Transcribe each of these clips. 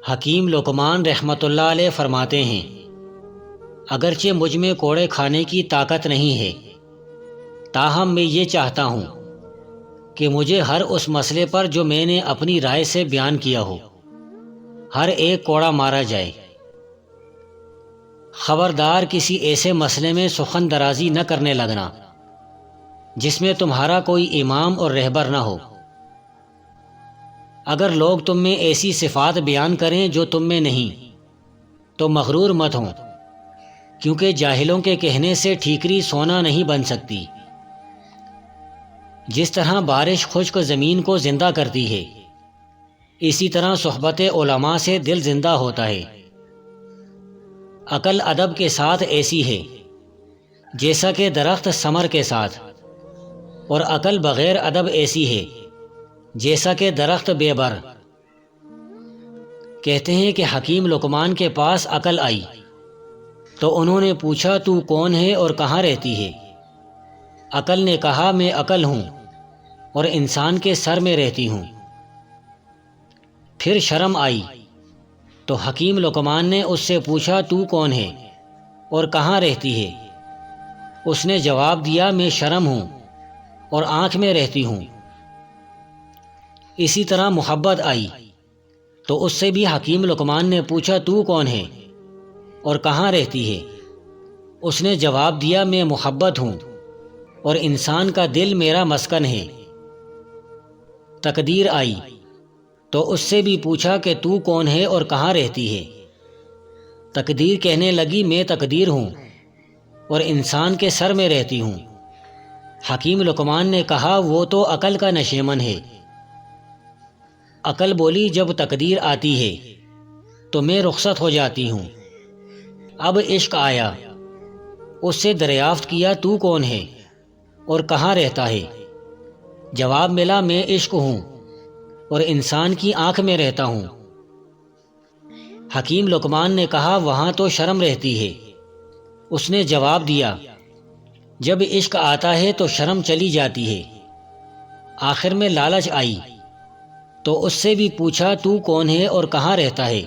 حکیم لقمان رحمۃ اللہ علیہ فرماتے ہیں، اگرچہ مجھ میں کوڑے کھانے کی طاقت نہیں ہے، تاہم میں یہ چاہتا ہوں کہ مجھے ہر اس مسئلے پر جو میں نے اپنی رائے سے بیان کیا ہو، ہر ایک کوڑا مارا جائے۔ خبردار کسی ایسے مسئلے میں سخن درازی نہ کرنے لگنا جس میں تمہارا کوئی امام اور رہبر نہ ہو۔ اگر لوگ تم میں ایسی صفات بیان کریں جو تم میں نہیں تو مغرور مت ہوں، کیونکہ جاہلوں کے کہنے سے ٹھیکری سونا نہیں بن سکتی۔ جس طرح بارش خشک زمین کو زندہ کرتی ہے، اسی طرح صحبت علماء سے دل زندہ ہوتا ہے۔ عقل ادب کے ساتھ ایسی ہے جیسا کہ درخت ثمر کے ساتھ، اور عقل بغیر ادب ایسی ہے جیسا کہ درخت بے بر۔ کہتے ہیں کہ حکیم لقمان کے پاس عقل آئی تو انہوں نے پوچھا، تو کون ہے اور کہاں رہتی ہے؟ عقل نے کہا، میں عقل ہوں اور انسان کے سر میں رہتی ہوں۔ پھر شرم آئی تو حکیم لقمان نے اس سے پوچھا، تو کون ہے اور کہاں رہتی ہے؟ اس نے جواب دیا، میں شرم ہوں اور آنکھ میں رہتی ہوں۔ اسی طرح محبت آئی تو اس سے بھی حکیم لقمان نے پوچھا، تو کون ہے اور کہاں رہتی ہے؟ اس نے جواب دیا، میں محبت ہوں اور انسان کا دل میرا مسکن ہے۔ تقدیر آئی تو اس سے بھی پوچھا کہ تو کون ہے اور کہاں رہتی ہے؟ تقدیر کہنے لگی، میں تقدیر ہوں اور انسان کے سر میں رہتی ہوں۔ حکیم لقمان نے کہا، وہ تو عقل کا نشیمن ہے۔ عقل بولی، جب تقدیر آتی ہے تو میں رخصت ہو جاتی ہوں۔ اب عشق آیا، اس سے دریافت کیا، تو کون ہے اور کہاں رہتا ہے؟ جواب ملا، میں عشق ہوں اور انسان کی آنکھ میں رہتا ہوں۔ حکیم لقمان نے کہا، وہاں تو شرم رہتی ہے۔ اس نے جواب دیا، جب عشق آتا ہے تو شرم چلی جاتی ہے۔ آخر میں لالچ آئی تو اس سے بھی پوچھا، تو کون ہے اور کہاں رہتا ہے؟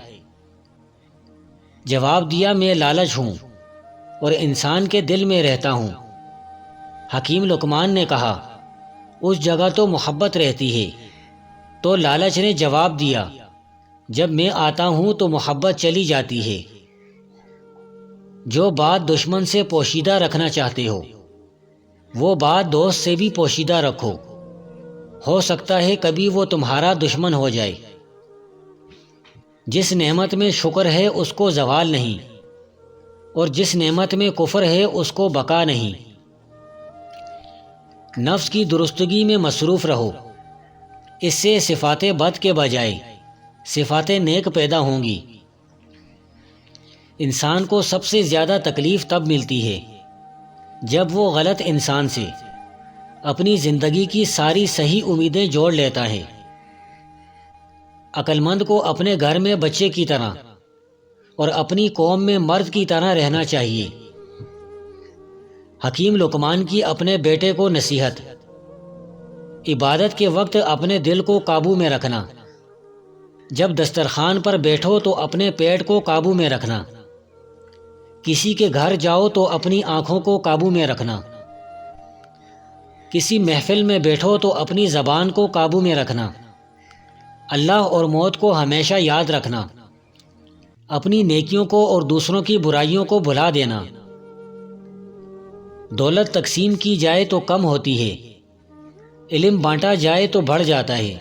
جواب دیا، میں لالچ ہوں اور انسان کے دل میں رہتا ہوں۔ حکیم لقمان نے کہا، اس جگہ تو محبت رہتی ہے۔ تو لالچ نے جواب دیا، جب میں آتا ہوں تو محبت چلی جاتی ہے۔ جو بات دشمن سے پوشیدہ رکھنا چاہتے ہو، وہ بات دوست سے بھی پوشیدہ رکھو، ہو سکتا ہے کبھی وہ تمہارا دشمن ہو جائے۔ جس نعمت میں شکر ہے اس کو زوال نہیں، اور جس نعمت میں کفر ہے اس کو بقا نہیں۔ نفس کی درستگی میں مصروف رہو، اس سے صفات بد کے بجائے صفات نیک پیدا ہوں گی۔ انسان کو سب سے زیادہ تکلیف تب ملتی ہے جب وہ غلط انسان سے اپنی زندگی کی ساری صحیح امیدیں جوڑ لیتا ہے۔ عقل مند کو اپنے گھر میں بچے کی طرح اور اپنی قوم میں مرد کی طرح رہنا چاہیے۔ حکیم لقمان کی اپنے بیٹے کو نصیحت، عبادت کے وقت اپنے دل کو قابو میں رکھنا، جب دسترخوان پر بیٹھو تو اپنے پیٹ کو قابو میں رکھنا، کسی کے گھر جاؤ تو اپنی آنکھوں کو قابو میں رکھنا، کسی محفل میں بیٹھو تو اپنی زبان کو قابو میں رکھنا، اللہ اور موت کو ہمیشہ یاد رکھنا، اپنی نیکیوں کو اور دوسروں کی برائیوں کو بھلا دینا۔ دولت تقسیم کی جائے تو کم ہوتی ہے، علم بانٹا جائے تو بڑھ جاتا ہے۔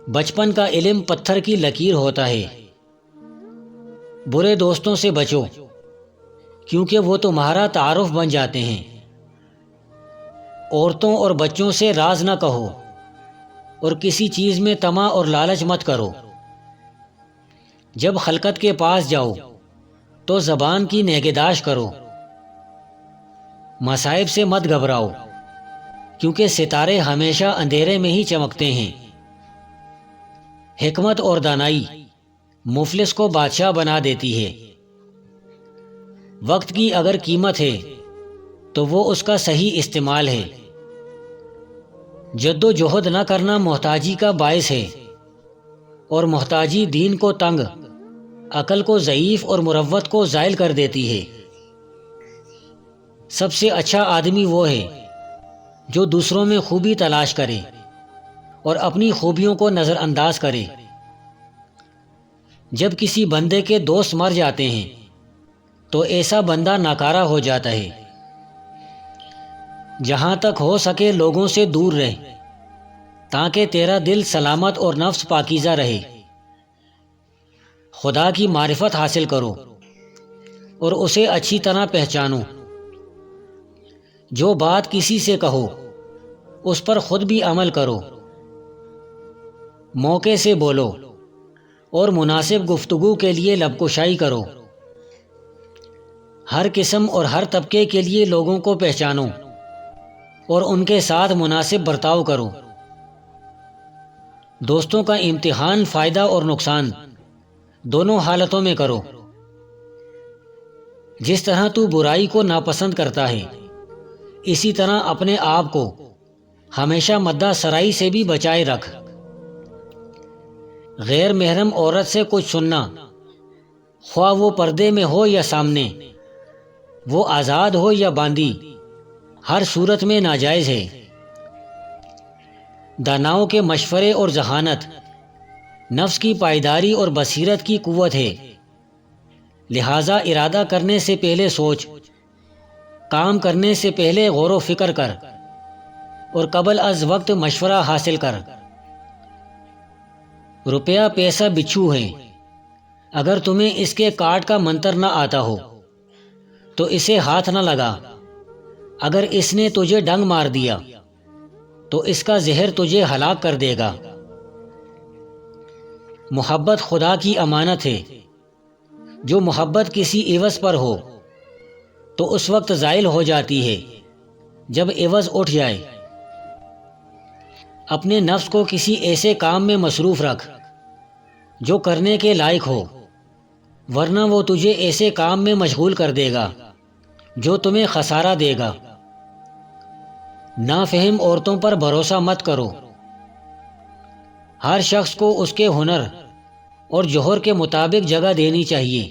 بچپن کا علم پتھر کی لکیر ہوتا ہے۔ برے دوستوں سے بچو، کیونکہ وہ تمہارا تعارف بن جاتے ہیں۔ عورتوں اور بچوں سے راز نہ کہو، اور کسی چیز میں طمع اور لالچ مت کرو۔ جب خلقت کے پاس جاؤ تو زبان کی نگہداشت کرو۔ مصائب سے مت گھبراؤ، کیونکہ ستارے ہمیشہ اندھیرے میں ہی چمکتے ہیں۔ حکمت اور دانائی مفلس کو بادشاہ بنا دیتی ہے۔ وقت کی اگر قیمت ہے تو وہ اس کا صحیح استعمال ہے۔ جد و جہد نہ کرنا محتاجی کا باعث ہے، اور محتاجی دین کو تنگ، عقل کو ضعیف اور مروت کو زائل کر دیتی ہے۔ سب سے اچھا آدمی وہ ہے جو دوسروں میں خوبی تلاش کرے اور اپنی خوبیوں کو نظر انداز کرے۔ جب کسی بندے کے دوست مر جاتے ہیں تو ایسا بندہ ناکارہ ہو جاتا ہے۔ جہاں تک ہو سکے لوگوں سے دور رہ تاکہ تیرا دل سلامت اور نفس پاکیزہ رہے۔ خدا کی معرفت حاصل کرو اور اسے اچھی طرح پہچانو۔ جو بات کسی سے کہو اس پر خود بھی عمل کرو۔ موقع سے بولو اور مناسب گفتگو کے لیے لب کشائی کرو۔ ہر قسم اور ہر طبقے کے لیے لوگوں کو پہچانو اور ان کے ساتھ مناسب برتاؤ کرو۔ دوستوں کا امتحان فائدہ اور نقصان دونوں حالتوں میں کرو۔ جس طرح تو برائی کو ناپسند کرتا ہے اسی طرح اپنے آپ کو ہمیشہ مدہ سرائی سے بھی بچائے رکھ۔ غیر محرم عورت سے کچھ سننا، خواہ وہ پردے میں ہو یا سامنے، وہ آزاد ہو یا باندھی، ہر صورت میں ناجائز ہے۔ داناؤں کے مشورے اور ذہانت نفس کی پائیداری اور بصیرت کی قوت ہے، لہٰذا ارادہ کرنے سے پہلے سوچ، کام کرنے سے پہلے غور و فکر کر اور قبل از وقت مشورہ حاصل کر۔ روپیہ پیسہ بچھو ہے، اگر تمہیں اس کے کاٹ کا منتر نہ آتا ہو تو اسے ہاتھ نہ لگا۔ اگر اس نے تجھے ڈنگ مار دیا تو اس کا زہر تجھے ہلاک کر دے گا۔ محبت خدا کی امانت ہے، جو محبت کسی عوض پر ہو تو اس وقت زائل ہو جاتی ہے جب عوض اٹھ جائے۔ اپنے نفس کو کسی ایسے کام میں مصروف رکھ جو کرنے کے لائق ہو، ورنہ وہ تجھے ایسے کام میں مشغول کر دے گا جو تمہیں خسارہ دے گا۔ نافہم عورتوں پر بھروسہ مت کرو۔ ہر شخص کو اس کے ہنر اور جوہر کے مطابق جگہ دینی چاہیے۔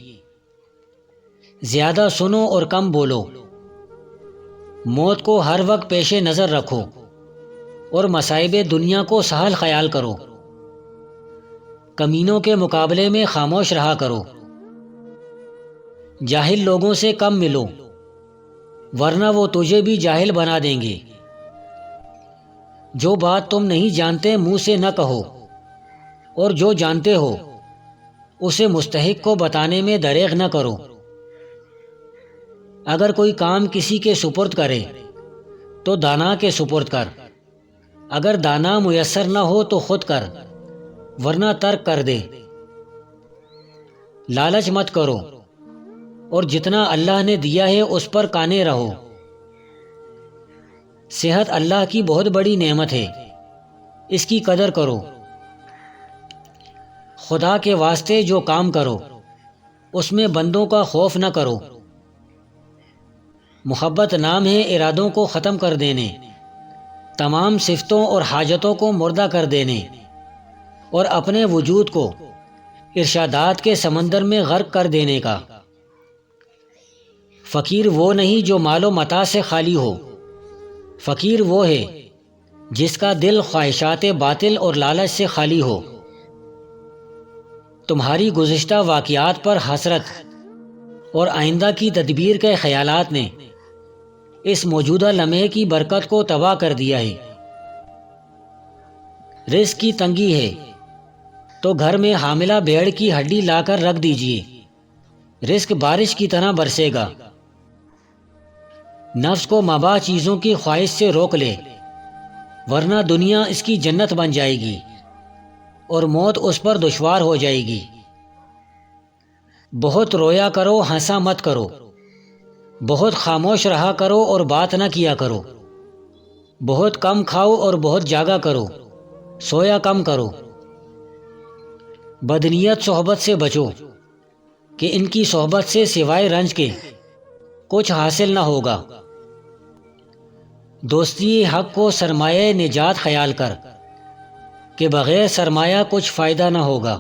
زیادہ سنو اور کم بولو۔ موت کو ہر وقت پیش نظر رکھو اور مصائب دنیا کو سہل خیال کرو۔ کمینوں کے مقابلے میں خاموش رہا کرو۔ جاہل لوگوں سے کم ملو، ورنہ وہ تجھے بھی جاہل بنا دیں گے۔ جو بات تم نہیں جانتے منہ سے نہ کہو، اور جو جانتے ہو اسے مستحق کو بتانے میں دریغ نہ کرو۔ اگر کوئی کام کسی کے سپرد کرے تو دانا کے سپرد کر، اگر دانا میسر نہ ہو تو خود کر، ورنہ ترک کر دے۔ لالچ مت کرو اور جتنا اللہ نے دیا ہے اس پر قانے رہو۔ صحت اللہ کی بہت بڑی نعمت ہے، اس کی قدر کرو۔ خدا کے واسطے جو کام کرو اس میں بندوں کا خوف نہ کرو۔ محبت نام ہے ارادوں کو ختم کر دینے، تمام صفتوں اور حاجتوں کو مردہ کر دینے، اور اپنے وجود کو ارشادات کے سمندر میں غرق کر دینے کا۔ فقیر وہ نہیں جو مال و متاع سے خالی ہو، فقیر وہ ہے جس کا دل خواہشات باطل اور لالچ سے خالی ہو۔ تمہاری گزشتہ واقعات پر حسرت اور آئندہ کی تدبیر کے خیالات نے اس موجودہ لمحے کی برکت کو تباہ کر دیا ہے۔ رزق کی تنگی ہے تو گھر میں حاملہ بھیڑ کی ہڈی لا کر رکھ دیجیے، رزق بارش کی طرح برسے گا۔ نفس کو مباح چیزوں کی خواہش سے روک لے، ورنہ دنیا اس کی جنت بن جائے گی اور موت اس پر دشوار ہو جائے گی۔ بہت رویا کرو، ہنسا مت کرو۔ بہت خاموش رہا کرو اور بات نہ کیا کرو۔ بہت کم کھاؤ اور بہت جاگا کرو، سویا کم کرو۔ بدنیت صحبت سے بچو کہ ان کی صحبت سے سوائے رنج کے کچھ حاصل نہ ہوگا۔ دوستی حق کو سرمایہ نجات خیال کر، کہ بغیر سرمایہ کچھ فائدہ نہ ہوگا۔